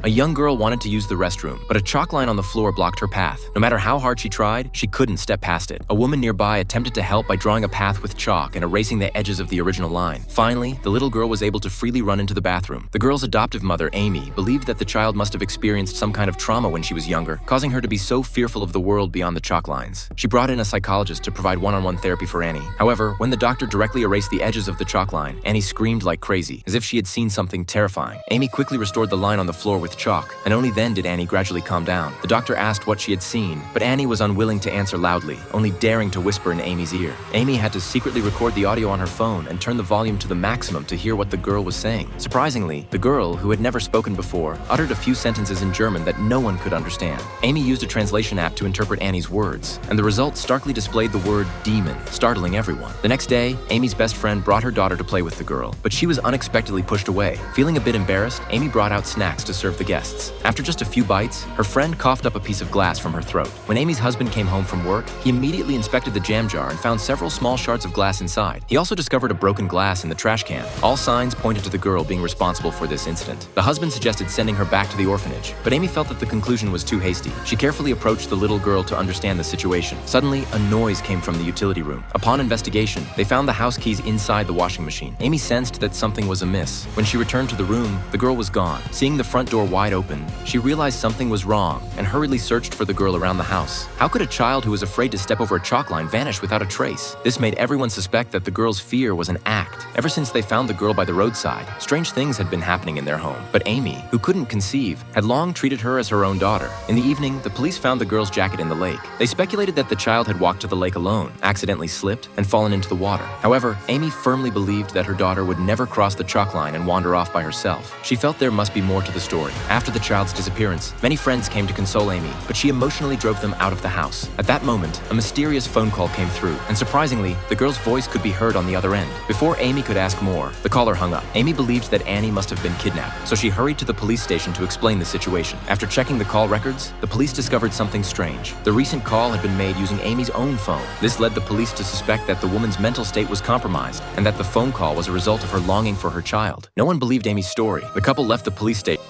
A young girl wanted to use the restroom, but a chalk line on the floor blocked her path. No matter how hard she tried, she couldn't step past it. A woman nearby attempted to help by drawing a path with chalk and erasing the edges of the original line. Finally, the little girl was able to freely run into the bathroom. The girl's adoptive mother, Amy, believed that the child must have experienced some kind of trauma when she was younger, causing her to be so fearful of the world beyond the chalk lines. She brought in a psychologist to provide one-on-one therapy for Annie. However, when the doctor directly erased the edges of the chalk line, Annie screamed like crazy, as if she had seen something terrifying. Amy quickly restored the line on the floor with chalk, and only then did Annie gradually calm down. The doctor asked what she had seen, but Annie was unwilling to answer loudly, only daring to whisper in Amy's ear. Amy had to secretly record the audio on her phone and turn the volume to the maximum to hear what the girl was saying. Surprisingly, the girl, who had never spoken before, uttered a few sentences in German that no one could understand. Amy used a translation app to interpret Annie's words, and the result starkly displayed the word demon, startling everyone. The next day, Amy's best friend brought her daughter to play with the girl, but she was unexpectedly pushed away. Feeling a bit embarrassed, Amy brought out snacks to serve the guests. After just a few bites, her friend coughed up a piece of glass from her throat. When Amy's husband came home from work, he immediately inspected the jam jar and found several small shards of glass inside. He also discovered a broken glass in the trash can. All signs pointed to the girl being responsible for this incident. The husband suggested sending her back to the orphanage, but Amy felt that the conclusion was too hasty. She carefully approached the little girl to understand the situation. Suddenly, a noise came from the utility room. Upon investigation, they found the house keys inside the washing machine. Amy sensed that something was amiss. When she returned to the room, the girl was gone. Seeing the front door wide open, she realized something was wrong and hurriedly searched for the girl around the house. How could a child who was afraid to step over a chalk line vanish without a trace? This made everyone suspect that the girl's fear was an act. Ever since they found the girl by the roadside, strange things had been happening in their home. But Amy, who couldn't conceive, had long treated her as her own daughter. In the evening, the police found the girl's jacket in the lake. They speculated that the child had walked to the lake alone, accidentally slipped, and fallen into the water. However, Amy firmly believed that her daughter would never cross the chalk line and wander off by herself. She felt there must be more to the story. After the child's disappearance, many friends came to console Amy, but she emotionally drove them out of the house. At that moment, a mysterious phone call came through, and surprisingly, the girl's voice could be heard on the other end. Before Amy could ask more, the caller hung up. Amy believed that Annie must have been kidnapped, so she hurried to the police station to explain the situation. After checking the call records, the police discovered something strange. The recent call had been made using Amy's own phone. This led the police to suspect that the woman's mental state was compromised, and that the phone call was a result of her longing for her child. No one believed Amy's story. The couple left the police station